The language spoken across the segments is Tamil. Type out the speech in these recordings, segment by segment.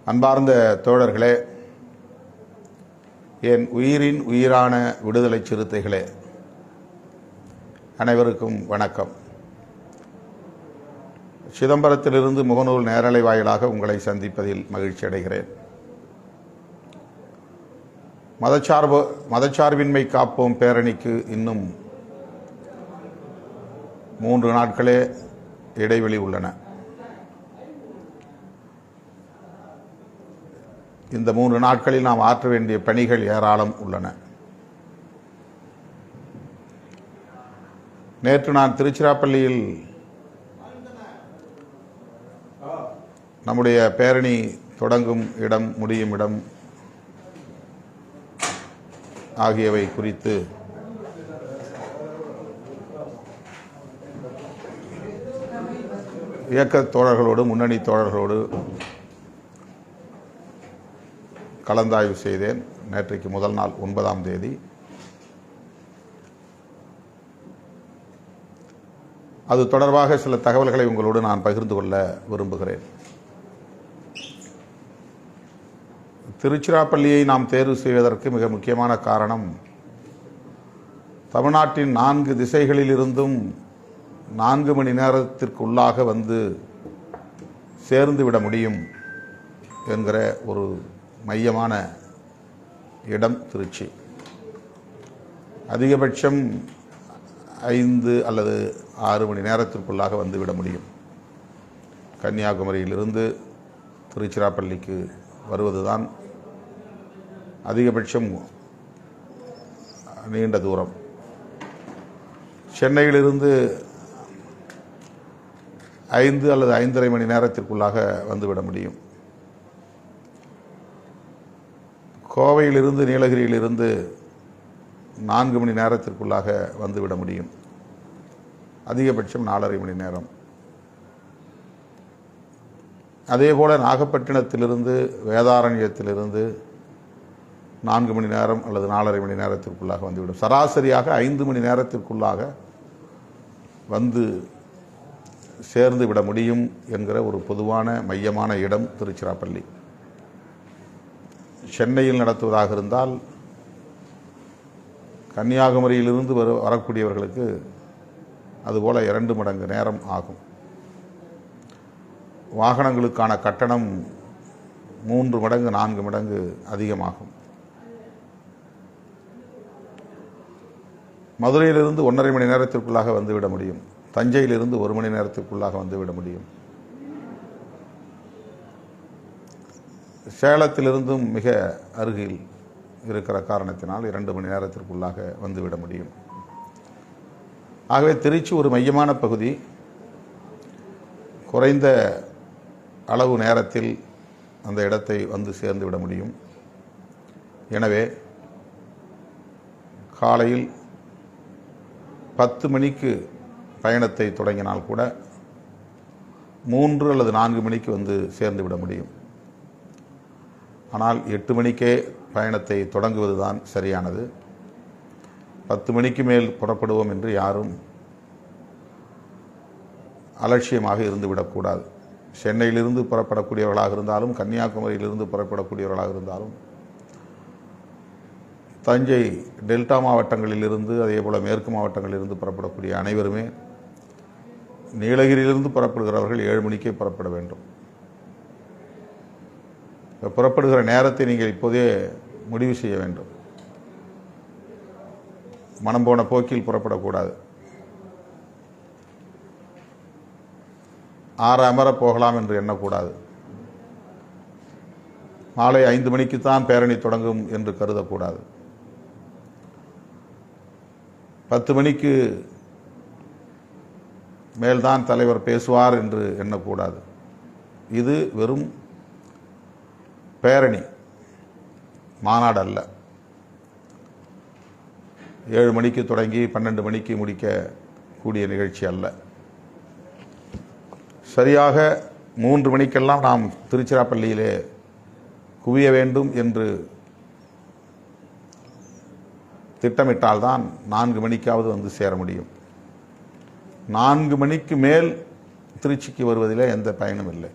அன்பார்ந்த தோழர்களே, என் உயிரின் உயிரான விடுதலை சிறுத்தைகளே, அனைவருக்கும் வணக்கம். சிதம்பரத்திலிருந்து முகநூல் நேரலை வாயிலாக உங்களை சந்திப்பதில் மகிழ்ச்சி அடைகிறேன். மதச்சார்பின்மை காப்போம் பேரணிக்கு இன்னும் 3 நாட்களே இடைவெளி உள்ளன. இந்த 3 நாட்களில் நாம் ஆற்ற வேண்டிய பணிகள் ஏராளம் உள்ளன. நேற்று நான் திருச்சிராப்பள்ளியில் நம்முடைய பேரணி தொடங்கும் இடம், முடியும் இடம் ஆகியவை குறித்து இயக்கத் தோழர்களோடு, முன்னணி தோழர்களோடு கலந்தாய்வு செய்தேன். நேற்றைக்கு முதல் நாள் 9ஆம் தேதி. அது தொடர்பாக சில தகவல்களை உங்களோடு நான் பகிர்ந்து கொள்ள விரும்புகிறேன். திருச்சிராப்பள்ளியை நாம் தேர்வு செய்வதற்கு மிக முக்கியமான காரணம், தமிழ்நாட்டின் 4 திசைகளிலிருந்தும் 4 மணி நேரத்திற்குள்ளாக வந்து சேர்ந்து விட முடியும் என்கிற ஒரு மையமான இடம் திருச்சி. அதிகபட்சம் 5 அல்லது 6 மணி நேரத்திற்குள்ளாக வந்துவிட முடியும். கன்னியாகுமரியிலிருந்து திருச்சிராப்பள்ளிக்கு வருவதுதான் அதிகபட்சம் நீண்ட தூரம். சென்னையிலிருந்து 5 அல்லது 5.5 மணி நேரத்திற்குள்ளாக வந்துவிட முடியும். கோவையிலிருந்து, நீலகிரியிலிருந்து 4 மணி நேரத்திற்குள்ளாக வந்துவிட முடியும். அதிகபட்சம் 4.5 மணி நேரம். அதேபோல நாகப்பட்டினத்திலிருந்து, வேதாரண்யத்திலிருந்து 4 மணி நேரம் அல்லது 4.5 மணி நேரத்திற்குள்ளாக வந்துவிடும். சராசரியாக 5 மணி நேரத்திற்குள்ளாக வந்து சேர்ந்து விட முடியும் என்கிற ஒரு பொதுவான மையமான இடம் திருச்சிராப்பள்ளி. சென்னையில் நடத்துவதாக இருந்தால் கன்னியாகுமரியிலிருந்து வரக்கூடியவர்களுக்கு அதுபோல 2 மடங்கு நேரம் ஆகும். வாகனங்களுக்கான கட்டணம் 3 மடங்கு 4 மடங்கு அதிகமாகும். மதுரையிலிருந்து 1.5 மணி நேரத்திற்குள்ளாக வந்துவிட முடியும். தஞ்சையிலிருந்து 1 மணி நேரத்திற்குள்ளாக வந்துவிட முடியும். சேலத்திலிருந்தும் மிக அருகில் இருக்கிற காரணத்தினால் 2 மணி நேரத்திற்குள்ளாக வந்துவிட முடியும். ஆகவே திருச்சி ஒரு மையமான பகுதி. குறைந்த அளவு நேரத்தில் அந்த இடத்தை வந்து சேர்ந்து விட முடியும். எனவே காலையில் 10 மணிக்கு பயணத்தை தொடங்கினால் கூட 3 அல்லது 4 மணிக்கு வந்து சேர்ந்து விட முடியும். ஆனால் 8 மணிக்கே பயணத்தை தொடங்குவது தான் சரியானது. 10 மணிக்கு மேல் புறப்படுவோம் என்று யாரும் அலட்சியமாக இருந்துவிடக்கூடாது. சென்னையிலிருந்து புறப்படக்கூடியவர்களாக இருந்தாலும், கன்னியாகுமரியிலிருந்து புறப்படக்கூடியவர்களாக இருந்தாலும், தஞ்சை டெல்டா மாவட்டங்களிலிருந்து, அதேபோல் மேற்கு மாவட்டங்களிலிருந்து புறப்படக்கூடிய அனைவருமே, நீலகிரியிலிருந்து புறப்படுகிறவர்கள் 7 மணிக்கே புறப்பட வேண்டும். புறப்படுகிற நேரத்தை நீங்கள் இப்போதே முடிவு செய்ய வேண்டும். மனம் போன போக்கில் புறப்படக்கூடாது. அமர போகலாம் என்று எண்ணக்கூடாது. மாலை 5 மணிக்குத்தான் பேரணி தொடங்கும் என்று கருதக்கூடாது. 10 மணிக்கு மேல்தான் தலைவர் பேசுவார் என்று எண்ணக்கூடாது. இது வெறும் பேரணி, மாநாடு அல்ல. 7 மணிக்கு தொடங்கி 12 மணிக்கு முடிக்க கூடிய நிகழ்ச்சி அல்ல. சரியாக 3 மணிக்கெல்லாம் நாம் திருச்சிராப்பள்ளியிலே குவிய வேண்டும் என்று திட்டமிட்டால்தான் 4 மணிக்காவது வந்து சேர முடியும். 4 மணிக்கு மேல் திருச்சிக்கு வருவதிலே எந்த பயனும் இல்லை.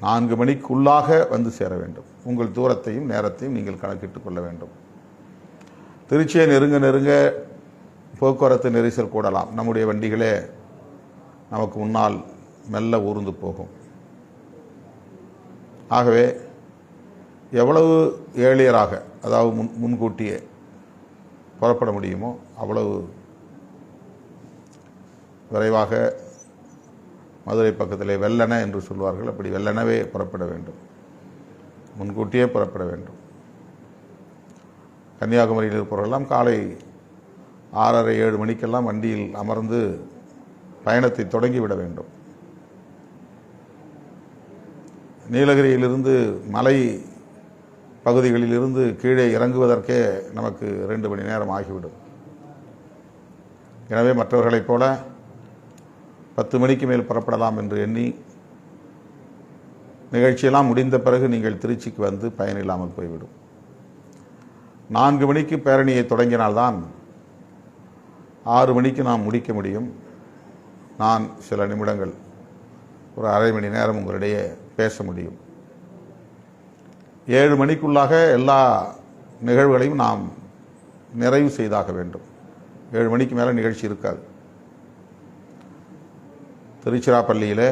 4 மணிக்குள்ளாக வந்து சேர வேண்டும். உங்கள் தூரத்தையும் நேரத்தையும் நீங்கள் கணக்கிட்டுக் கொள்ள வேண்டும். திருச்சியை நெருங்க நெருங்க போக்குவரத்து நெரிசல் கூடலாம். நம்முடைய வண்டிகளே நமக்கு முன்னால் மெல்ல ஊர்ந்து போகும். ஆகவே எவ்வளவு ஏர்லியராக, அதாவது முன்கூட்டியே புறப்பட முடியுமோ அவ்வளவு விரைவாக, மதுரை பக்கத்திலே வெள்ளன என்று சொல்வார்கள், அப்படி வெள்ளனவே புறப்பட வேண்டும், முன்கூட்டியே புறப்பட வேண்டும். கன்னியாகுமரியில் இருப்பவர்களெல்லாம் காலை 6:30-7 மணிக்கெல்லாம் வண்டியில் அமர்ந்து பயணத்தை தொடங்கிவிட வேண்டும். நீலகிரியிலிருந்து மலை பகுதிகளிலிருந்து கீழே இறங்குவதற்கே நமக்கு 2 மணி நேரம் ஆகிவிடும். எனவே மற்றவர்களைப் போல 10 மணிக்கு மேல் புறப்படலாம் என்று எண்ணி நிகழ்ச்சியெல்லாம் முடிந்த பிறகு நீங்கள் திருச்சிக்கு வந்து பயனில்லாமல் போய்விடும். 4 மணிக்கு பேரணியை தொடங்கினால்தான் 6 மணிக்கு நாம் முடிக்க முடியும். நான் சில நிமிடங்கள், ஒரு அரை மணி நேரம் உங்களிடையே பேச முடியும். 7 மணிக்குள்ளாக எல்லா நிகழ்வுகளையும் நாம் நிறைவு செய்தாக வேண்டும். 7 மணிக்கு மேலே நிகழ்ச்சி இருக்காது. திருச்சிராப்பள்ளியிலே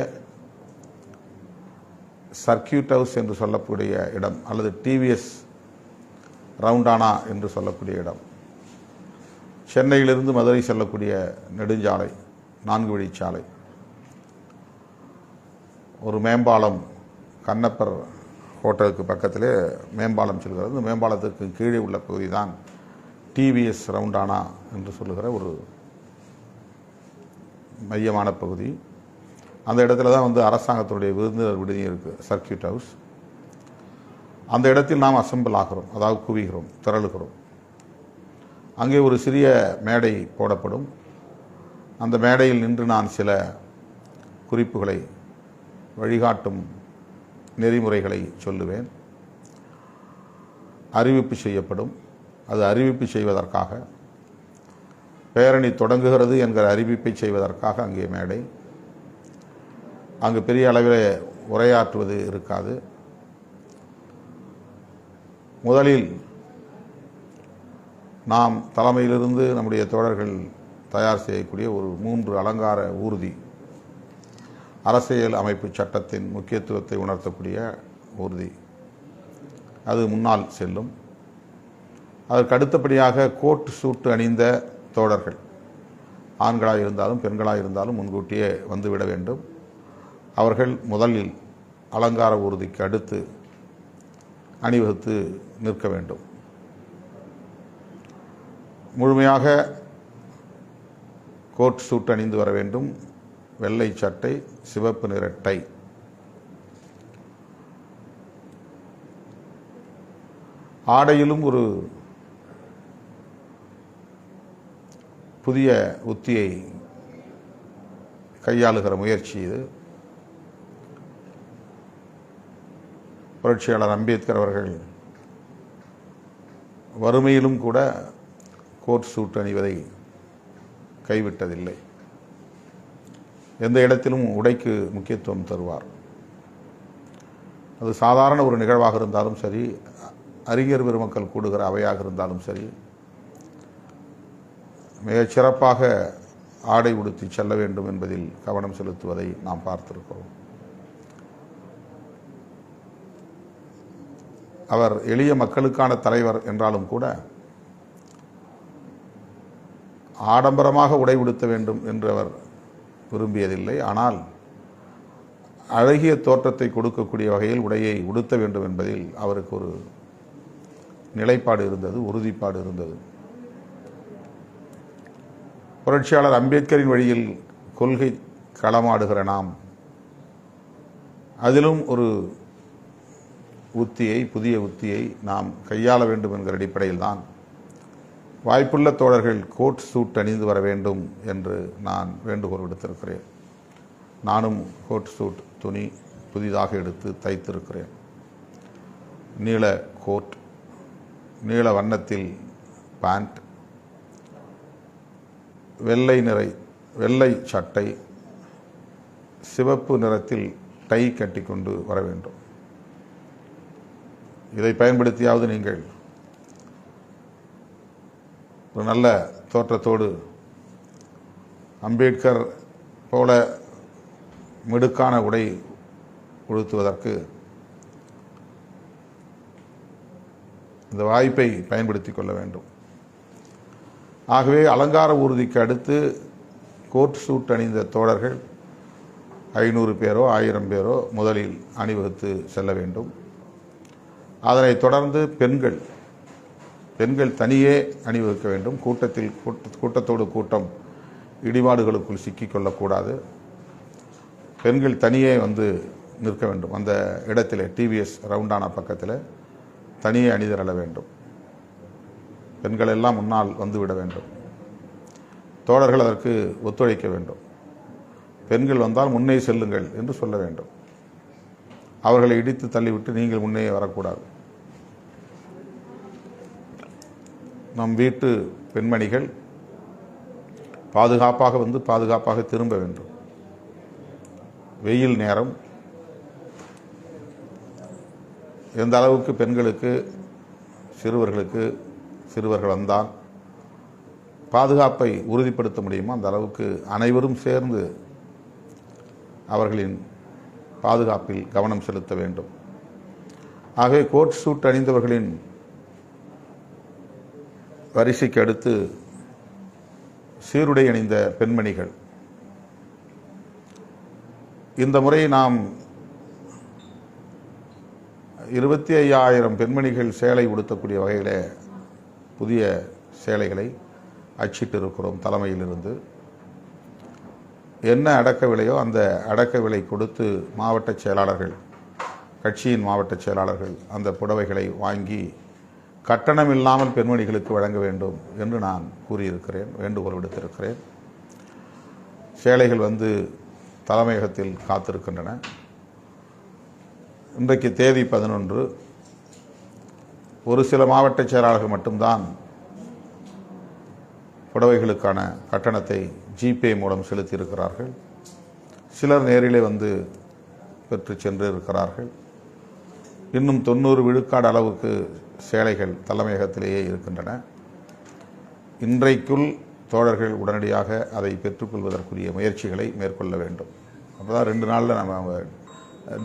சர்க்கியூட் ஹவுஸ் என்று சொல்லக்கூடிய இடம், அல்லது டிவிஎஸ் ரவுண்டானா என்று சொல்லக்கூடிய இடம், சென்னையிலிருந்து மதுரை செல்லக்கூடிய நெடுஞ்சாலை, 4 வழிச்சாலை, ஒரு மேம்பாலம், கண்ணப்பர் ஹோட்டலுக்கு பக்கத்திலே மேம்பாலம் செல்கிறது. இந்த மேம்பாலத்திற்கு கீழே உள்ள பகுதி தான் டிவிஎஸ் ரவுண்டானா என்று சொல்லுகிற ஒரு மையமான பகுதி. அந்த இடத்துல தான் வந்து அரசாங்கத்தினுடைய விருந்தினர் விடுதி இருக்குது, சர்க்கியூட் ஹவுஸ். அந்த இடத்தில் நாம் அசம்பிள் ஆகிறோம், அதாவது குவிகிறோம், திரளுகிறோம். அங்கே ஒரு சிறிய மேடை போடப்படும். அந்த மேடையில் நின்று நான் சில குறிப்புகளை, வழிகாட்டும் நெறிமுறைகளை சொல்லுவேன். அறிவிப்பு செய்யப்படும். அது அறிவிப்பு செய்வதற்காக, பேரணி தொடங்குகிறது என்கிற அறிவிப்பை செய்வதற்காக அங்கே மேடை. அங்கு பெரிய அளவில் உரையாற்றுவது இருக்காது. முதலில் நாம் தலைமையிலிருந்து நம்முடைய தோழர்கள் தயார் செய்யக்கூடிய ஒரு 3 அலங்கார ஊர்தி, அரசியல் அமைப்பு சட்டத்தின் முக்கியத்துவத்தை உணர்த்தக்கூடிய ஊர்தி, அது முன்னால் செல்லும். அதற்கு அடுத்தபடியாக கோட் சூட்டு அணிந்த தோழர்கள், ஆண்களாக இருந்தாலும் பெண்களாக இருந்தாலும் முன்கூட்டியே வந்துவிட வேண்டும். அவர்கள் முதலில் அலங்கார ஊர்திக்கு அடுத்து அணிவகுத்து நிற்க வேண்டும். முழுமையாக கோட் சூட் அணிந்து வர வேண்டும். வெள்ளை சட்டை, சிவப்பு நிற டை. ஆடையிலும் ஒரு புதிய உத்தியை கையாளுகிற முயற்சி இது. புரட்சியாளர் அம்பேத்கர் அவர்கள் வறுமையிலும் கூட கோட் சூட் அணிவதை கைவிட்டதில்லை. எந்த இடத்திலும் உடைக்கு முக்கியத்துவம் தருவார். அது சாதாரண ஒரு நிகழ்வாக இருந்தாலும் சரி, அறிஞர் பெருமக்கள் கூடுகிற அவையாக இருந்தாலும் சரி, மிகச் சிறப்பாக ஆடை உடுத்தி செல்ல வேண்டும் என்பதில் கவனம் செலுத்துவதை நாம் பார்த்திருக்கிறோம். அவர் எளிய மக்களுக்கான தலைவர் என்றாலும் கூட ஆடம்பரமாக உடை உடுத்த வேண்டும் என்று அவர் விரும்பியதில்லை. ஆனால் அழகிய தோற்றத்தை கொடுக்கக்கூடிய வகையில் உடையை உடுத்த வேண்டும் என்பதில் அவருக்கு ஒரு நிலைப்பாடு இருந்தது, உறுதிப்பாடு இருந்தது. புரட்சியாளர் அம்பேத்கரின் வழியில் கொள்கை களமாடுகிற நாம் அதிலும் ஒரு உத்தியை, புதிய உத்தியை நாம் கையாள வேண்டும் என்கிற அடிப்படையில் தான் வாய்ப்புள்ள தோழர்கள் கோட் சூட் அணிந்து வர வேண்டும் என்று நான் வேண்டுகோள் விடுத்திருக்கிறேன். நானும் கோட் சூட் துணி புதிதாக எடுத்து தைத்திருக்கிறேன். நீல கோட், நீல வண்ணத்தில் பேண்ட், வெள்ளை சட்டை, சிவப்பு நிறத்தில் டை கட்டி கொண்டு வர வேண்டும். இதை பயன்படுத்தியாவது நீங்கள் ஒரு நல்ல தோற்றத்தோடு அம்பேத்கர் போல மிடுக்கான உடை உடுத்துவதற்கு இந்த வாய்ப்பை பயன்படுத்தி கொள்ள வேண்டும். ஆகவே அலங்கார ஊர்திக்கு அடுத்து கோட் சூட் அணிந்த தோழர்கள் 500 பேரோ 1000 பேரோ முதலில் அணிவகுத்து செல்ல வேண்டும். அதனைத் தொடர்ந்து பெண்கள் தனியே அணிவகுக்க வேண்டும். கூட்டத்தோடு கூட்டம் இடிபாடுகளுக்குள் சிக்கிக்கொள்ளக்கூடாது. பெண்கள் தனியே வந்து நிற்க வேண்டும். அந்த இடத்திலே டிவிஎஸ் ரவுண்டானா பக்கத்தில் தனியே அணிதிரள வேண்டும். பெண்கள் எல்லாம் முன்னால் வந்துவிட வேண்டும். தோழர்கள் அதற்கு ஒத்துழைக்க வேண்டும். பெண்கள் வந்தால் முன்னே செல்லுங்கள் என்று சொல்ல வேண்டும். அவர்களை இடித்து தள்ளிவிட்டு நீங்கள் முன்னே வரக்கூடாது. நம் வீட்டு பெண்மணிகள் பாதுகாப்பாக வந்து பாதுகாப்பாக திரும்ப வேண்டும். வெயில் நேரம் எந்த அளவுக்கு பெண்களுக்கு சிறுவர்கள் வந்தால் பாதுகாப்பை உறுதிப்படுத்த முடியுமோ அந்த அளவுக்கு அனைவரும் சேர்ந்து அவர்களின் பாதுகாப்பில் கவனம் செலுத்த வேண்டும். ஆகவே கோட் சூட் அணிந்தவர்களின் வரிசைக்கு அடுத்து சீருடை அணிந்த பெண்மணிகள். இந்த முறை நாம் 25,000 பெண்மணிகள் சேலை உடுத்தக்கூடிய வகையில் புதிய சேலைகளை அச்சிட்டு இருக்கிறோம். தலைமையிலிருந்து என்ன அடக்க விலையோ அந்த அடக்க விலை கொடுத்து மாவட்ட செயலாளர்கள், கட்சியின் மாவட்ட செயலாளர்கள் அந்த புடவைகளை வாங்கி கட்டணம் இல்லாமல் பெண்மணிகளுக்கு வழங்க வேண்டும் என்று நான் கூறியிருக்கிறேன், வேண்டுகோள் விடுத்திருக்கிறேன். சேலைகள் வந்து தலைமையகத்தில் காத்திருக்கின்றன. இன்றைக்கு தேதி 11. ஒரு சில மாவட்ட செயலாளர்கள் மட்டும்தான் புடவைகளுக்கான கட்டணத்தை ஜிபே மூலம் செலுத்தியிருக்கிறார்கள். சிலர் நேரிலே வந்து பெற்று சென்று இருக்கிறார்கள். இன்னும் 90 விழுக்காடு அளவுக்கு சேலைகள் தலைமையகத்திலேயே இருக்கின்றன. இன்றைக்குள் தோழர்கள் உடனடியாக அதை பெற்றுக்கொள்வதற்குரிய முயற்சிகளை மேற்கொள்ள வேண்டும். அப்போ தான் 2 நாளில் நம்ம அவங்க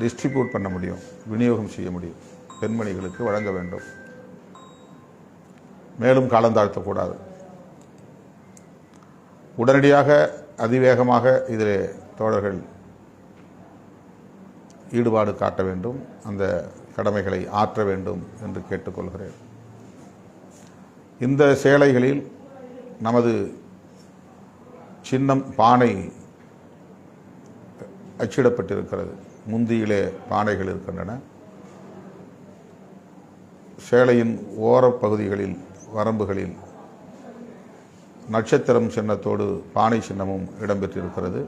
டிஸ்ட்ரிபியூட் பண்ண முடியும், விநியோகம் செய்ய முடியும், பெண்மணிகளுக்கு வழங்க வேண்டும். மேலும் காலந்தாழ்த்தக்கூடாது. உடனடியாக அதிவேகமாக இதில் தோழர்கள் ஈடுபாடு காட்ட வேண்டும், அந்த கடமைகளை ஆற்ற வேண்டும் என்று கேட்டுக்கொள்கிறேன். இந்த சேலைகளில் நமது சின்னம் பானை அச்சிடப்பட்டிருக்கிறது. முந்தியிலே பானைகள் இருக்கின்றன. சேலையின் ஓரப்பகுதிகளில் வரம்புகளில் நட்சத்திரம் சின்னத்தோடு பானை சின்னமும் இடம்பெற்றிருக்கிறது.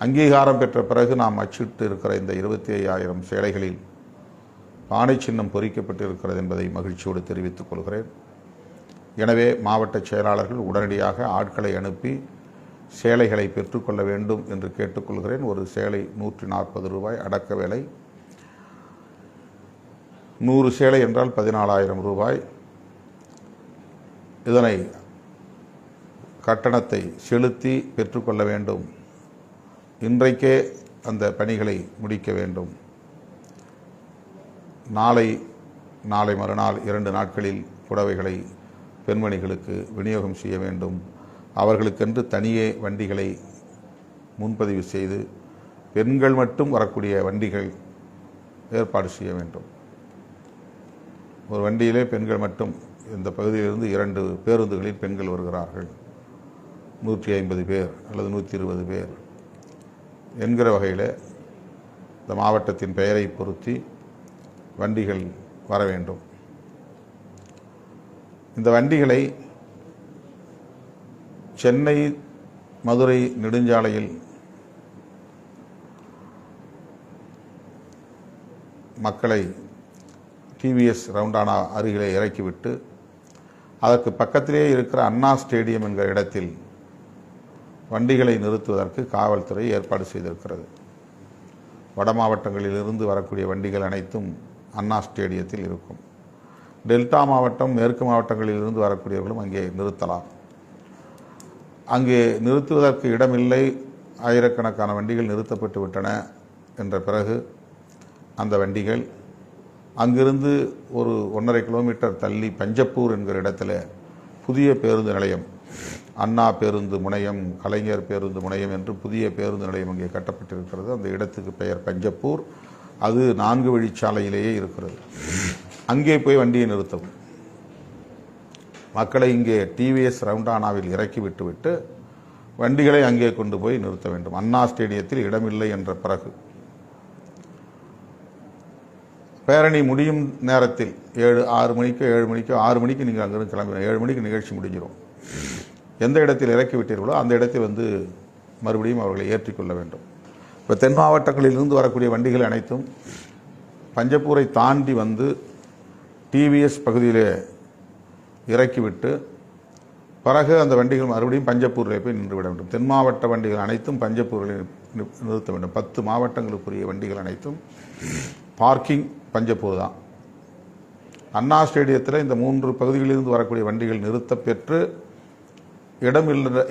அங்கீகாரம் பெற்ற பிறகு நாம் அச்சிட்டு இருக்கிற இந்த 25,000 சேலைகளில் பானை சின்னம் பொறிக்கப்பட்டிருக்கிறது என்பதை மகிழ்ச்சியோடு தெரிவித்துக் கொள்கிறேன். எனவே மாவட்ட செயலாளர்கள் உடனடியாக ஆட்களை அனுப்பி சேலைகளை பெற்றுக்கொள்ள வேண்டும் என்று கேட்டுக்கொள்கிறேன். ஒரு சேலை 140 ரூபாய் அடக்க விலை. 100 சேலை என்றால் 14,000 ரூபாய். இதனை கட்டணத்தை செலுத்தி பெற்றுக்கொள்ள வேண்டும். இன்றைக்கே அந்த பணிகளை முடிக்க வேண்டும். நாளை மறுநாள் 2 நாட்களில் புடவைகளை பெண்மணிகளுக்கு விநியோகம் செய்ய வேண்டும். அவர்களுக்கென்று தனியே வண்டிகளை முன்பதிவு செய்து பெண்கள் மட்டும் வரக்கூடிய வண்டிகள் ஏற்பாடு செய்ய வேண்டும். ஒரு வண்டியிலே பெண்கள் மட்டும், இந்த பகுதியிலிருந்து 2 பேருந்துகளில் பெண்கள் வருகிறார்கள், 150 பேர் அல்லது 120 பேர் என்கிற வகையில் இந்த மாவட்டத்தின் பெயரை பொருத்தி வண்டிகள் வர வேண்டும். இந்த வண்டிகளை சென்னை மதுரை நெடுஞ்சாலையில் மக்களை டிவிஎஸ் ரவுண்டானா அருகிலே இறக்கிவிட்டு அதற்கு பக்கத்திலே இருக்கிற அண்ணா ஸ்டேடியம் என்கிற இடத்தில் வண்டிகளை நிறுத்துவதற்கு காவல்துறை ஏற்பாடு செய்திருக்கிறது. வட மாவட்டங்களிலிருந்து வரக்கூடிய வண்டிகள் அனைத்தும் அண்ணா ஸ்டேடியத்தில் இருக்கும். டெல்டா மாவட்டம், மேற்கு மாவட்டங்களிலிருந்து வரக்கூடியவர்களும் அங்கே நிறுத்தலாம். அங்கே நிறுத்துவதற்கு இடமில்லை, ஆயிரக்கணக்கான வண்டிகள் நிறுத்தப்பட்டு விட்டன என்ற பிறகு அந்த வண்டிகள் அங்கிருந்து ஒரு 1.5 கிலோமீட்டர் தள்ளி பஞ்சப்பூர் என்கிற இடத்துல புதிய பேருந்து நிலையம், அண்ணா பேருந்து முனையம், கலைஞர் பேருந்து முனையம் என்று புதிய பேருந்து நிலையம் அங்கே கட்டப்பட்டிருக்கிறது. அந்த இடத்துக்கு பெயர் பஞ்சப்பூர். அது 4 வழிச்சாலையிலேயே இருக்கிறது. அங்கே போய் வண்டியை நிறுத்தவும். மக்களை இங்கே டிவிஎஸ் ரவுண்டானாவில் இறக்கி விட்டுவிட்டு வண்டிகளை அங்கே கொண்டு போய் நிறுத்த வேண்டும். அண்ணா ஸ்டேடியத்தில் இடமில்லை என்ற பிறகு பேரணி முடியும் நேரத்தில் 6 மணிக்கு நீங்கள் அங்கிருந்து கிளம்பிடும். 7 மணிக்கு நிகழ்ச்சி முடிஞ்சிடும். எந்த இடத்தில் இறக்கி விட்டீர்களோ அந்த இடத்தில் வந்து மறுபடியும் அவர்களை ஏற்றிக்கொள்ள வேண்டும். இப்போ தென் மாவட்டங்களிலிருந்து வரக்கூடிய வண்டிகள் அனைத்தும் பஞ்சப்பூரை தாண்டி வந்து டிவிஎஸ் பகுதியிலே இறக்கிவிட்டு பிறகு அந்த வண்டிகள் மறுபடியும் பஞ்சப்பூரில் போய் நின்றுவிட வேண்டும். தென் மாவட்ட வண்டிகள் அனைத்தும் பஞ்சப்பூரில் நிறுத்த வேண்டும். 10 மாவட்டங்களுக்குரிய வண்டிகள் அனைத்தும் பார்க்கிங் பஞ்சப்பூர் தான். அண்ணா ஸ்டேடியத்தில் இந்த 3 பகுதிகளிலிருந்து வரக்கூடிய வண்டிகள் நிறுத்த பெற்று இடம்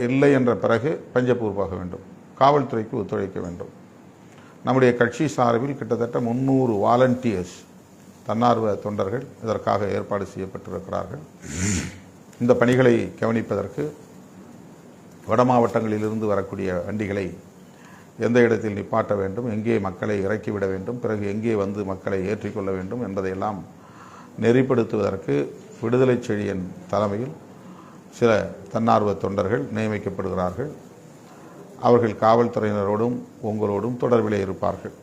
இல்லை என்ற பிறகு பஞ்சப்பூர் போக வேண்டும். காவல்துறைக்கு ஒத்துழைக்க வேண்டும். நம்முடைய கட்சி சார்பில் கிட்டத்தட்ட 300 வாலண்டியர்ஸ், தன்னார்வ தொண்டர்கள் இதற்காக ஏற்பாடு செய்யப்பட்டிருக்கிறார்கள். இந்த பணிகளை கவனிப்பதற்கு வட மாவட்டங்களிலிருந்து வரக்கூடிய வண்டிகளை எந்த இடத்தில் நிப்பாட்ட வேண்டும், எங்கே மக்களை இறக்கிவிட வேண்டும், பிறகு எங்கே வந்து மக்களை ஏற்றிக்கொள்ள வேண்டும் என்பதையெல்லாம் நெறிப்படுத்துவதற்கு விடுதலை செழியன் தலைமையில் சில தன்னார்வ தொண்டர்கள் நியமிக்கப்படுகிறார்கள். அவர்கள் காவல்துறையினரோடும் உங்களோடும் தொடர்பிலே இருப்பார்கள்.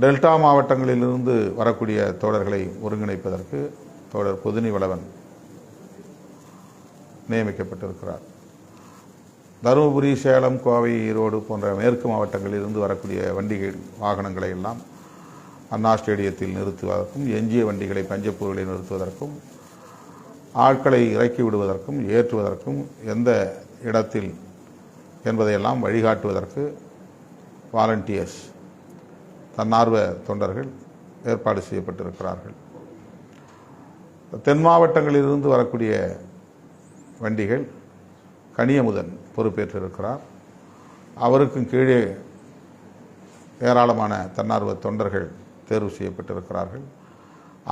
டெல்டா மாவட்டங்களிலிருந்து வரக்கூடிய தோழர்களை ஒருங்கிணைப்பதற்கு தோழர் பொதுனி வளவன் நியமிக்கப்பட்டிருக்கிறார். தருமபுரி, சேலம், கோவை, ஈரோடு போன்ற மேற்கு மாவட்டங்களிலிருந்து வரக்கூடிய வண்டிகள், வாகனங்களை எல்லாம் அண்ணா ஸ்டேடியத்தில் நிறுத்துவதற்கும், எஞ்சிய வண்டிகளை பஞ்சப்பூரில் நிறுத்துவதற்கும், ஆட்களை இறக்கி விடுவதற்கும் ஏற்றுவதற்கும் எந்த இடத்தில் என்பதையெல்லாம் வழிகாட்டுவதற்கு வாலண்டியர்ஸ், தன்னார்வ தொண்டர்கள் ஏற்பாடு செய்யப்பட்டிருக்கிறார்கள். தென் மாவட்டங்களிலிருந்து வரக்கூடிய வண்டிகள் கனியமுதன் பொறுப்பேற்றிருக்கிறார். அவருக்கும் கீழே ஏராளமான தன்னார்வ தொண்டர்கள் தேர்வு செய்யப்பட்டிருக்கிறார்கள்.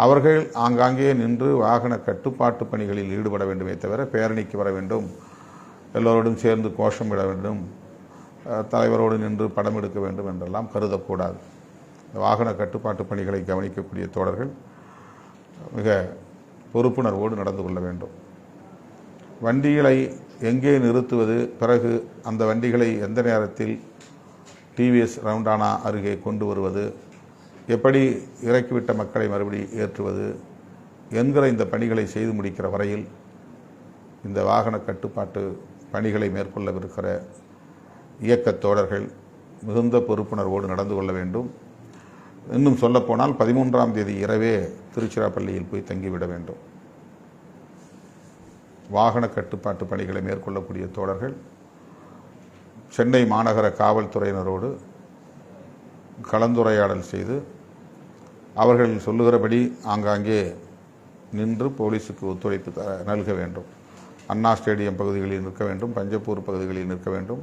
அவர்கள் ஆங்காங்கே நின்று வாகன கட்டுப்பாட்டு பணிகளில் ஈடுபட வேண்டுமே தவிர பேரணிக்கு வர வேண்டும், எல்லோரோடும் சேர்ந்து கோஷம் விட வேண்டும், தலைவரோடு நின்று படம் எடுக்க வேண்டும் என்றெல்லாம் கருதக்கூடாது. வாகன கட்டுப்பாட்டு பணிகளை கவனிக்கக்கூடிய தோழர்கள் மிக பொறுப்புணர்வோடு நடந்து கொள்ள வேண்டும். வண்டிகளை எங்கே நிறுத்துவது, பிறகு அந்த வண்டிகளை எந்த நேரத்தில் டிவிஎஸ் ரவுண்டானா அருகே கொண்டு வருவது, எப்படி இறக்கிவிட்ட மக்களை மறுபடி ஏற்றுவது என்கிற இந்த பணிகளை செய்து முடிக்கிற வரையில் இந்த வாகன கட்டுப்பாட்டு பணிகளை மேற்கொள்ளவிருக்கிற இயக்கத் தோழர்கள் மிகுந்த பொறுப்புணர்வோடு நடந்து கொள்ள வேண்டும். இன்னும் சொல்லப்போனால் 13ஆம் தேதி இரவே திருச்சிராப்பள்ளியில் போய் தங்கிவிட வேண்டும். வாகன கட்டுப்பாட்டு பணிகளை மேற்கொள்ளக்கூடிய தோழர்கள் சென்னை மாநகர காவல்துறையினரோடு கலந்துரையாடல் செய்து அவர்கள் சொல்லுகிறபடி ஆங்காங்கே நின்று போலீஸுக்கு ஒத்துழைப்பு நல்க வேண்டும். அண்ணா ஸ்டேடியம் பகுதிகளில் நிற்க வேண்டும், பஞ்சப்பூர் பகுதிகளில் நிற்க வேண்டும்.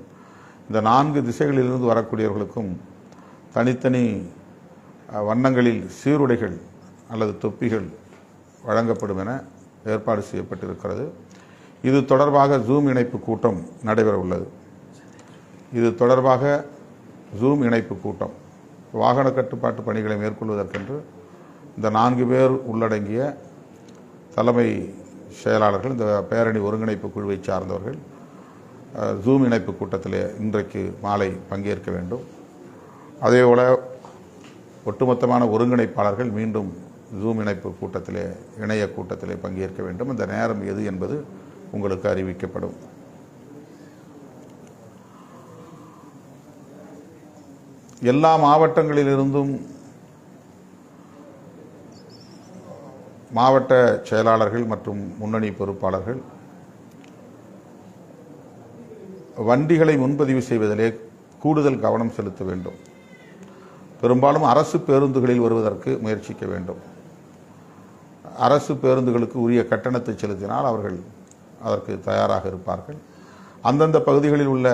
இந்த 4 திசைகளிலிருந்து வரக்கூடியவர்களுக்கும் தனித்தனி வண்ணங்களில் சீருடைகள் அல்லது தொப்பிகள் வழங்கப்படும் என ஏற்பாடு செய்யப்பட்டிருக்கிறது. இது தொடர்பாக ஜூம் இணைப்பு கூட்டம் நடைபெற உள்ளது. இது தொடர்பாக ஜூம் இணைப்பு கூட்டம், வாகன கட்டுப்பாட்டு பணிகளை மேற்கொள்வதற்கென்று இந்த 4 பேர் உள்ளடங்கிய தலைமை செயலாளர்கள், இந்த பேரணி ஒருங்கிணைப்பு குழுவை சார்ந்தவர்கள் ஜூம் இணைப்பு கூட்டத்திலே இன்றைக்கு மாலை பங்கேற்க வேண்டும். அதேபோல ஒட்டுமொத்தமான ஒருங்கிணைப்பாளர்கள் மீண்டும் ஜூம் இணைப்பு கூட்டத்திலே, இணைய கூட்டத்திலே பங்கேற்க வேண்டும். இந்த நேரம் எது என்பது உங்களுக்கு அறிவிக்கப்படும். எல்லா மாவட்டங்களிலிருந்தும் மாவட்ட செயலாளர்கள் மற்றும் முன்னணி பொறுப்பாளர்கள் வண்டிகளை முன்பதிவு செய்வதிலே கூடுதல் கவனம் செலுத்த வேண்டும். பெரும்பாலும் அரசு பேருந்துகளில் வருவதற்கு முயற்சிக்க வேண்டும். அரசு பேருந்துகளுக்கு உரிய கட்டணத்தை செலுத்தினால் அவர்கள் அதற்கு தயாராக இருப்பார்கள். அந்தந்த பகுதிகளில் உள்ள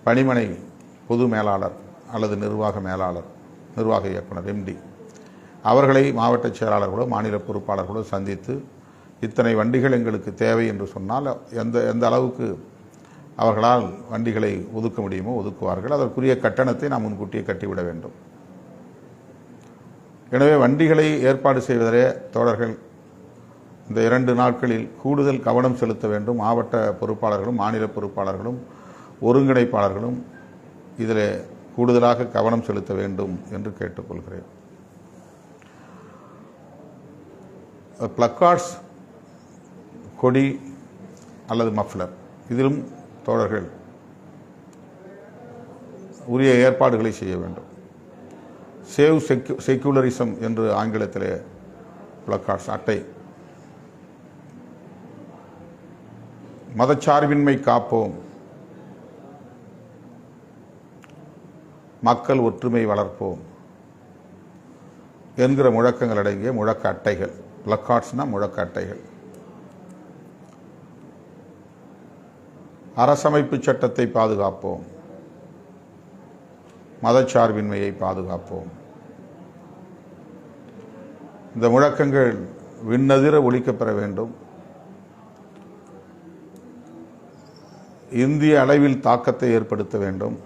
பணிமனை பொது மேலாளர் அல்லது நிர்வாக மேலாளர், நிர்வாக இயக்குனர், எம்டி அவர்களை மாவட்ட செயலாளர்களோ மாநில பொறுப்பாளர்களோ சந்தித்து இத்தனை வண்டிகள் எங்களுக்கு தேவை என்று சொன்னால் எந்த அளவுக்கு அவர்களால் வண்டிகளை ஒதுக்க முடியுமோ ஒதுக்குவார்கள். அதற்குரிய கட்டணத்தை நாம் முன்கூட்டியே கட்டிவிட வேண்டும். எனவே வண்டிகளை ஏற்பாடு செய்வதே தோழர்கள் இந்த 2 நாட்களில் கூடுதல் கவனம் செலுத்த வேண்டும். மாவட்ட பொறுப்பாளர்களும் மாநில பொறுப்பாளர்களும் ஒருங்கிணைப்பாளர்களும் இதில் கூடுதலாக கவனம் செலுத்த வேண்டும் என்று கேட்டுக்கொள்கிறேன். பிளக்கார்ட்ஸ், கொடி அல்லது மஃப்ளர் இதிலும் தோழர்கள் உரிய ஏற்பாடுகளை செய்ய வேண்டும். சேவ் செக்யூலரிசம் என்று ஆங்கிலத்திலே பிளக்கார்ட்ஸ், அட்டை, மதச்சார்பின்மை காப்போம், மக்கள் ஒற்றுமை வளர்ப்போம் என்கிற முழக்கங்கள் அடங்கிய முழக்க அட்டைகள். பிளக்கார்ட்ஸ்னா முழக்க அட்டைகள். அரசமைப்பு சட்டத்தை பாதுகாப்போம், மதச்சார்பின்மையை பாதுகாப்போம். இந்த முழக்கங்கள் விண்ணதிர ஒலிக்கப்பெற வேண்டும். இந்திய அளவில் தாக்கத்தை ஏற்படுத்த வேண்டும்.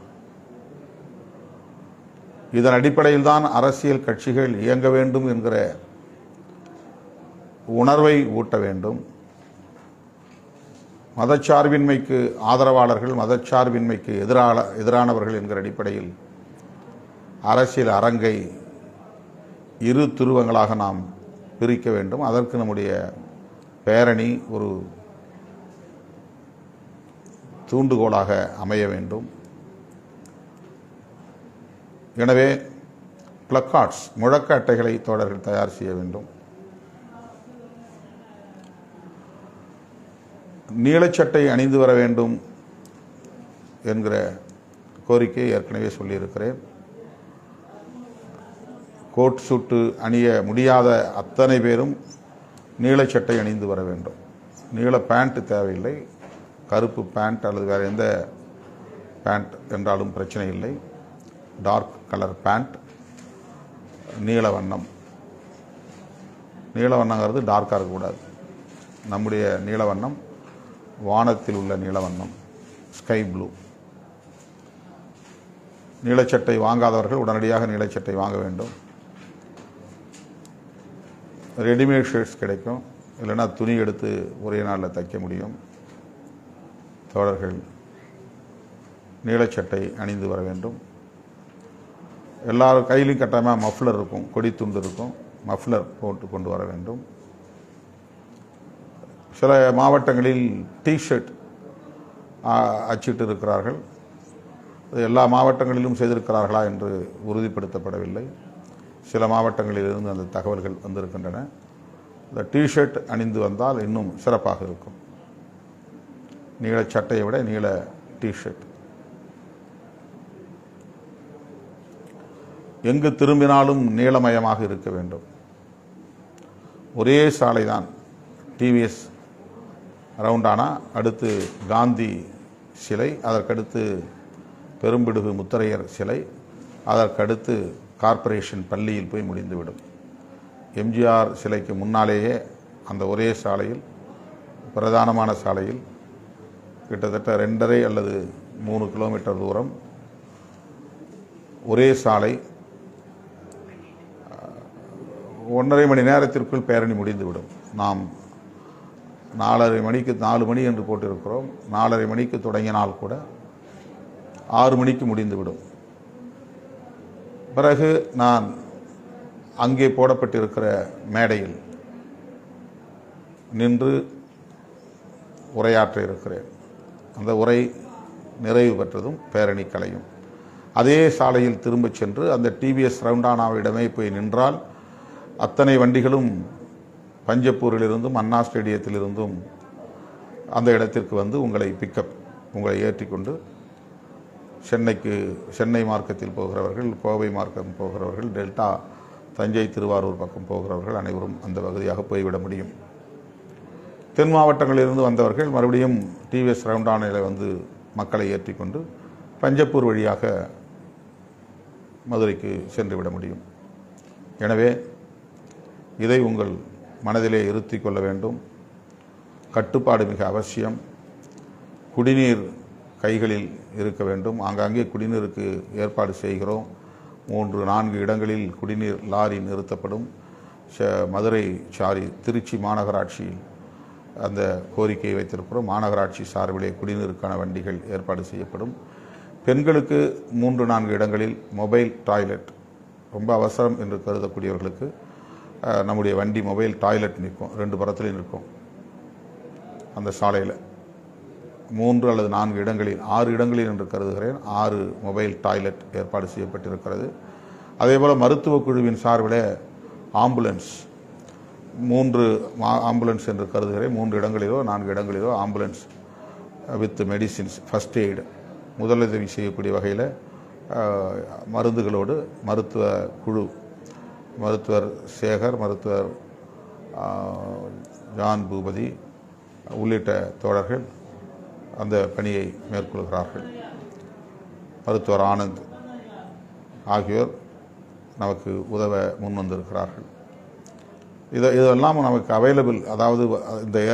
இதன் அடிப்படையில் தான் அரசியல் கட்சிகள் இயங்க வேண்டும் என்கிற உணர்வை ஊட்ட வேண்டும். மதச்சார்பின்மைக்கு ஆதரவாளர்கள், மதச்சார்பின்மைக்கு எதிரானவர்கள் என்கிற அடிப்படையில் அரசியல் அரங்கை இரு துருவங்களாக நாம் பிரிக்க வேண்டும். அதற்கு நம்முடைய பேரணி ஒரு தூண்டுகோலாக அமைய வேண்டும். எனவே பிளக்கார்ட்ஸ், முழக்க அட்டைகளை தோழர்கள் தயார் செய்ய வேண்டும். நீலச்சட்டை அணிந்து வர வேண்டும் என்கிற கோரிக்கையை ஏற்கனவே சொல்லியிருக்கிறேன். கோட் சூட்டு அணிய முடியாத அத்தனை பேரும் நீலச்சட்டை அணிந்து வர வேண்டும். நீல பேண்ட் தேவையில்லை. கருப்பு பேண்ட் அல்லது வேறு எந்த பேண்ட் என்றாலும் பிரச்சனை இல்லை. டார்க் கலர் பேண்ட், நீல வண்ணம். நீல வண்ணங்கிறது டார்க்காக இருக்கக்கூடாது. நம்முடைய நீல வண்ணம் வானத்தில் உள்ள நீல வண்ணம், ஸ்கை ப்ளூ. நீலச்சட்டை வாங்காதவர்கள் உடனடியாக நீலச்சட்டை வாங்க வேண்டும். ரெடிமேட் ஷர்ட்ஸ் கிடைக்கும், இல்லைன்னா துணி எடுத்து ஒரே நாளில் தைக்க முடியும். தோழர்கள் நீலச்சட்டை அணிந்து வர வேண்டும். எல்லாரும் கையிலையும் கட்டாயமாக மஃப்ளர் இருக்கும், கொடி துண்டு இருக்கும், மஃப்ளர் போட்டு கொண்டு வர வேண்டும். சில மாவட்டங்களில் டிஷர்ட் அச்சிட்டு இருக்கிறார்கள். எல்லா மாவட்டங்களிலும் செய்திருக்கிறார்களா என்று உறுதிப்படுத்தப்படவில்லை. சில மாவட்டங்களிலிருந்து அந்த தகவல்கள் வந்திருக்கின்றன. இந்த டிஷர்ட் அணிந்து வந்தால் இன்னும் சிறப்பாக இருக்கும். நீல சட்டையை விட நீல டிஷர்ட். எங்கு திரும்பினாலும் நீளமயமாக இருக்க வேண்டும். ஒரே சாலை தான். டிவிஎஸ் ரவுண்டானா, அடுத்து காந்தி சிலை, அதற்கடுத்து பெரும்பிடுகு முத்தரையர் சிலை, அதற்கடுத்து கார்ப்பரேஷன் பள்ளியில் போய் முடிந்துவிடும். எம்ஜிஆர் சிலைக்கு முன்னாலேயே அந்த ஒரே சாலையில், பிரதானமான சாலையில் கிட்டத்தட்ட 2.5 அல்லது 3 கிலோமீட்டர் தூரம் ஒரே சாலை. 1.5 மணி நேரத்திற்குள் பேரணி முடிந்துவிடும். நாம் 4:30 மணிக்கு 4 மணி என்று போட்டிருக்கிறோம். 4:30 மணிக்கு தொடங்கினால் கூட 6 மணிக்கு முடிந்துவிடும். பிறகு நான் அங்கே போடப்பட்டிருக்கிற மேடையில் நின்று உரையாற்ற இருக்கிறேன். அந்த உரை நிறைவு பெற்றதும் பேரணி கலையும். அதே சாலையில் திரும்பச் சென்று அந்த டிவிஎஸ் ரவுண்டானாவிடமே போய் நின்றால் அத்தனை வண்டிகளும் பஞ்சப்பூரிலிருந்தும் அண்ணா ஸ்டேடியத்திலிருந்தும் அந்த இடத்திற்கு வந்து உங்களை ஏற்றிக்கொண்டு சென்னை மார்க்கத்தில் போகிறவர்கள், கோவை மார்க்கம் போகிறவர்கள், டெல்டா தஞ்சை திருவாரூர் பக்கம் போகிறவர்கள் அனைவரும் அந்த பகுதியாக போய்விட முடியும். தென் மாவட்டங்களிலிருந்து வந்தவர்கள் மறுபடியும் டிவிஎஸ் ரவுண்டானில் வந்து மக்களை ஏற்றிக்கொண்டு பஞ்சப்பூர் வழியாக மதுரைக்கு சென்றுவிட முடியும். எனவே இதை உங்கள் மனதிலே இருத்தி கொள்ள வேண்டும். கட்டுப்பாடு மிக அவசியம். குடிநீர் கைகளில் இருக்க வேண்டும். ஆங்காங்கே குடிநீருக்கு ஏற்பாடு செய்கிறோம். 3-4 இடங்களில் குடிநீர் லாரி நிறுத்தப்படும். திருச்சி மாநகராட்சி அந்த கோரிக்கையை வைத்திருக்கிறோம். மாநகராட்சி சார்பிலே குடிநீருக்கான வண்டிகள் ஏற்பாடு செய்யப்படும். பெண்களுக்கு 3-4 இடங்களில் மொபைல் டாய்லெட் ரொம்ப அவசரம் என்று கருதக்கூடியவர்களுக்கு நம்முடைய வண்டி மொபைல் டாய்லெட் நிற்கும். 2 புறத்துலையும் நிற்கும். அந்த சாலையில் 3 அல்லது 4 இடங்களில் 6 இடங்களில் என்று கருதுகிறேன் 6 மொபைல் டாய்லெட் ஏற்பாடு செய்யப்பட்டிருக்கிறது. அதேபோல் மருத்துவ குழுவின் சார்பில் ஆம்புலன்ஸ் 3 ஆம்புலன்ஸ் என்று கருதுகிறேன் 3 இடங்களிலோ 4 இடங்களிலோ ambulance with medicines first aid முதலுதவி செய்யக்கூடிய வகையில் மருந்துகளோடு மருத்துவ குழு மருத்துவர் சேகர், மருத்துவர் ஜான் பூபதி உள்ளிட்ட தோழர்கள் அந்த பணியை மேற்கொள்கிறார்கள். மருத்துவர் ஆனந்த் ஆகியோர் நமக்கு உதவ முன்வந்திருக்கிறார்கள். இதெல்லாம் நமக்கு அவைலபிள், அதாவது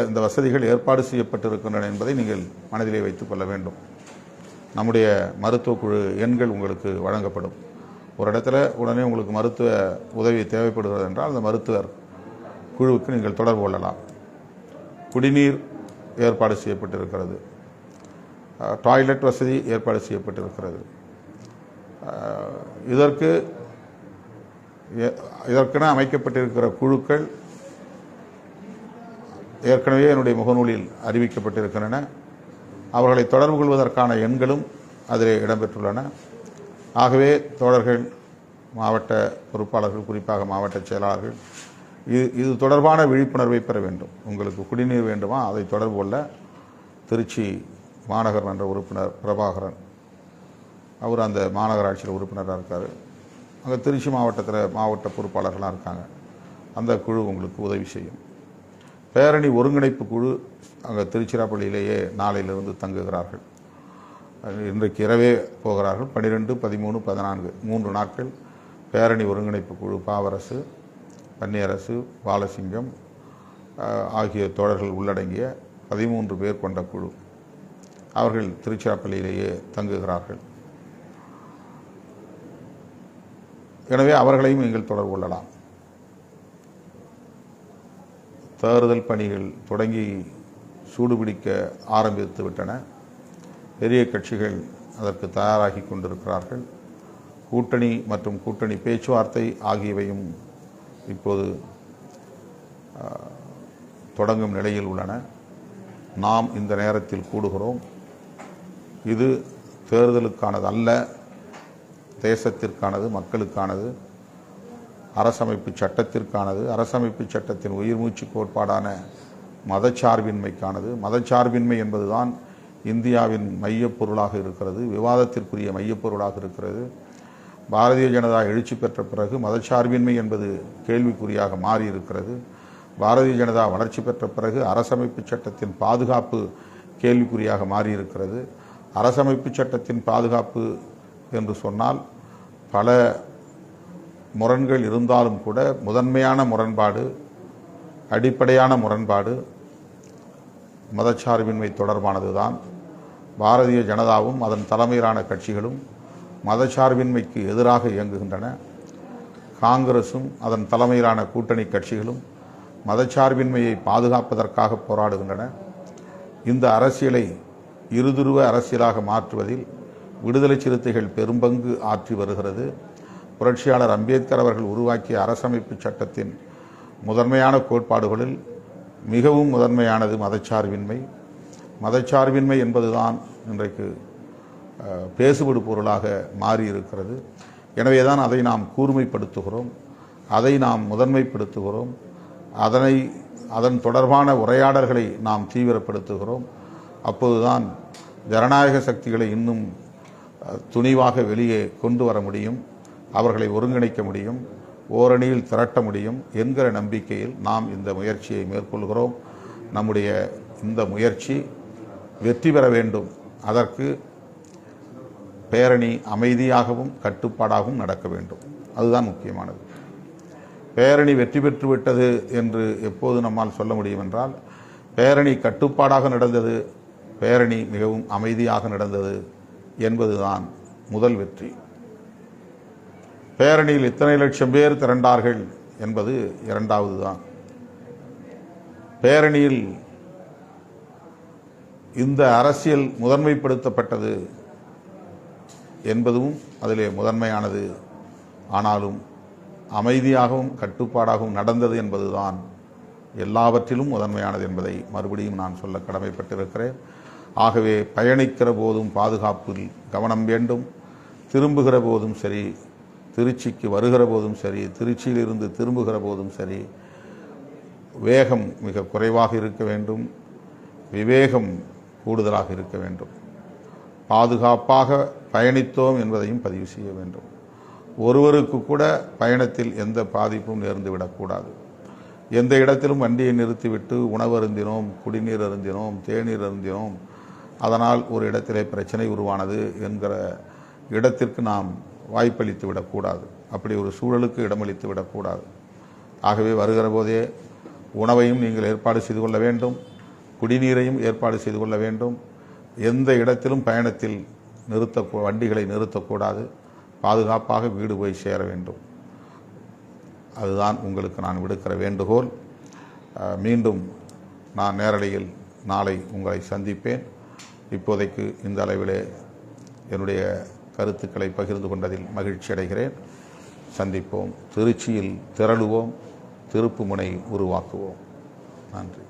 இந்த வசதிகள் ஏற்பாடு செய்யப்பட்டிருக்கின்றன என்பதை நீங்கள் மனதிலே வைத்துக் கொள்ள வேண்டும். நம்முடைய மருத்துவ குழு எண்கள் உங்களுக்கு வழங்கப்படும். ஒரு இடத்துல உடனே உங்களுக்கு மருத்துவ உதவி தேவைப்படுகிறது என்றால் அந்த மருத்துவர் குழுவுக்கு நீங்கள் தொடர்பு கொள்ளலாம். குடிநீர் ஏற்பாடு செய்யப்பட்டிருக்கிறது. டாய்லெட் வசதி ஏற்பாடு செய்யப்பட்டிருக்கிறது. இதற்கென அமைக்கப்பட்டிருக்கிற குழுக்கள் ஏற்கனவே என்னுடைய முகநூலில் அறிவிக்கப்பட்டிருக்கின்றன. அவர்களை தொடர்பு கொள்வதற்கான எண்களும் அதிலே இடம்பெற்றுள்ளன. ஆகவே தோழர்கள், மாவட்ட பொறுப்பாளர்கள், குறிப்பாக மாவட்ட செயலாளர்கள் இது தொடர்பான விழிப்புணர்வை பெற வேண்டும். உங்களுக்கு குடிநீர் வேண்டுமா, அதை தொடர்பு கொள்ள திருச்சி மாநகர் மன்ற உறுப்பினர் பிரபாகரன், அவர் அந்த மாநகராட்சியில் உறுப்பினராக இருக்கார். அங்கே திருச்சி மாவட்டத்தில் மாவட்ட பொறுப்பாளர்களாக இருக்காங்க. அந்த குழு உங்களுக்கு உதவி செய்யும். பேரணி ஒருங்கிணைப்பு குழு அங்கே திருச்சிராப்பள்ளியிலேயே நாளையிலிருந்து தங்குகிறார்கள். இன்றைக்கு இரவே போகிறார்கள். 12, 13, 14 3 நாட்கள் பேரணி ஒருங்கிணைப்பு குழு பாவரசு, பன்னியரசு, பாலசிங்கம் ஆகிய தோழர்கள் உள்ளடங்கிய 13 பேர் கொண்ட குழு அவர்கள் திருச்சிராப்பள்ளியிலேயே தங்குகிறார்கள். எனவே அவர்களையும் நீங்கள் தொடர்பு கொள்ளலாம். தேர்தல் பணிகள் தொடங்கி சூடுபிடிக்க ஆரம்பித்து விட்டன. பெரிய கட்சிகள் அதற்கு தயாராகி கொண்டிருக்கிறார்கள். கூட்டணி மற்றும் கூட்டணி பேச்சுவார்த்தை ஆகியவையும் இப்போது தொடங்கும் நிலையில் உள்ளன. நாம் இந்த நேரத்தில் கூடுகிறோம். இது தேர்தலுக்கானது அல்ல, தேசத்திற்கானது, மக்களுக்கானது, அரசமைப்பு சட்டத்திற்கானது. அரசமைப்பு சட்டத்தின் உயிர்மூச்சு கோட்பாடான மதச்சார்பின்மைக்கானது. மதச்சார்பின்மை என்பதுதான் இந்தியாவின் மையப்பொருளாக இருக்கிறது, விவாதத்திற்குரிய மையப்பொருளாக இருக்கிறது. பாரதிய ஜனதா எழுச்சி பெற்ற பிறகு மதச்சார்பின்மை என்பது கேள்விக்குறியாக மாறி இருக்கிறது. பாரதிய ஜனதா வளர்ச்சி பெற்ற பிறகு அரசமைப்பு சட்டத்தின் பாதுகாப்பு கேள்விக்குறியாக மாறி இருக்கிறது. அரசமைப்பு சட்டத்தின் பாதுகாப்பு என்று சொன்னால் பல முரண்கள் இருந்தாலும் கூட முதன்மையான முரண்பாடு, அடிப்படையான முரண்பாடு மதச்சார்பின்மை தொடர்பானது தான். பாரதிய ஜனதாவும் அதன் தலைமையிலான கட்சிகளும் மதச்சார்பின்மைக்கு எதிராக இயங்குகின்றன. காங்கிரசும் அதன் தலைமையிலான கூட்டணி கட்சிகளும் மதச்சார்பின்மையை பாதுகாப்பதற்காக போராடுகின்றன. இந்த அரசியலை இருதுருவ அரசியலாக மாற்றுவதில் விடுதலை சிறுத்தைகள் பெரும்பங்கு ஆற்றி வருகிறது. புரட்சியாளர் அம்பேத்கர் அவர்கள் உருவாக்கிய அரசமைப்பு சட்டத்தின் முதன்மையான கோட்பாடுகளில் மிகவும் முதன்மையானது மதச்சார்பின்மை. மதச்சார்பின்மை என்பதுதான் இன்றைக்கு பேசுபடு பொருளாக மாறியிருக்கிறது. எனவே தான் அதை நாம் கூர்மைப்படுத்துகிறோம், அதை நாம் முதன்மைப்படுத்துகிறோம், அதன் தொடர்பான உரையாடல்களை நாம் தீவிரப்படுத்துகிறோம். அப்போதுதான் ஜனநாயக சக்திகளை இன்னும் துணிவாக வெளியே கொண்டு வர முடியும், அவர்களை ஒருங்கிணைக்க முடியும், ஓரணியில் திரட்ட முடியும் என்கிற நம்பிக்கையில் நாம் இந்த முயற்சியை மேற்கொள்கிறோம். நம்முடைய இந்த முயற்சி வெற்றி பெற வேண்டும். அதற்கு பேரணி அமைதியாகவும் கட்டுப்பாடாகவும் நடக்க வேண்டும். அதுதான் முக்கியமானது. பேரணி வெற்றி பெற்று விட்டது என்று எப்போது நம்மால் சொல்ல முடியும் என்றால், பேரணி கட்டுப்பாடாக நடந்தது, பேரணி மிகவும் அமைதியாக நடந்தது என்பதுதான் முதல் வெற்றி. பேரணியில் இத்தனை லட்சம் பேர் திரண்டார்கள் என்பது இரண்டாவது தான். பேரணியில் இந்த அரசியல் முதன்மைப்படுத்தப்பட்டது என்பதும் அதிலே முதன்மையானது. ஆனாலும் அமைதியாகவும் கட்டுப்பாடாகவும் நடந்தது என்பதுதான் எல்லாவற்றிலும் முதன்மையானது என்பதை மறுபடியும் நான் சொல்ல கடமைப்பட்டிருக்கிறேன். ஆகவே பயணிக்கிற போதும் பாதுகாப்பில் கவனம் வேண்டும். திரும்புகிற போதும் சரி, திருச்சிக்கு வருகிற போதும் சரி, திருச்சியிலிருந்து திரும்புகிற போதும் சரி, வேகம் மிக குறைவாக இருக்க வேண்டும், விவேகம் கூடுதலாக இருக்க வேண்டும். பாதுகாப்பாக பயணித்தோம் என்பதையும் பதிவு செய்ய வேண்டும். ஒருவருக்கு கூட பயணத்தில் எந்த பாதிப்பும் நேர்ந்து விடக்கூடாது. எந்த இடத்திலும் வண்டியை நிறுத்திவிட்டு உணவு அருந்தினோம், குடிநீர் அருந்தினோம், தேநீர் அருந்தினோம், அதனால் ஒரு இடத்திலே பிரச்சனை உருவானது என்கிற இடத்திற்கு நாம் வாய்ப்பளித்து விடக்கூடாது. அப்படி ஒரு சூழலுக்கு இடமளித்து விடக்கூடாது. ஆகவே வருகிற போதே உணவையும் நீங்கள் ஏற்பாடு செய்து கொள்ள வேண்டும், குடிநீரையும் ஏற்பாடு செய்து கொள்ள வேண்டும். எந்த இடத்திலும் பயணத்தில் வண்டிகளை நிறுத்தக்கூடாது. பாதுகாப்பாக வீடு போய் சேர வேண்டும். அதுதான் உங்களுக்கு நான் விடுக்கிற வேண்டுகோள். மீண்டும் நான் நேரலையில் நாளை உங்களை சந்திப்பேன். இப்போதைக்கு இந்த அளவிலே என்னுடைய கருத்துக்களை பகிர்ந்து கொண்டதில் மகிழ்ச்சி அடைகிறேன். சந்திப்போம். திருச்சியில் திரளுவோம், திருப்புமுனை உருவாக்குவோம். நன்றி.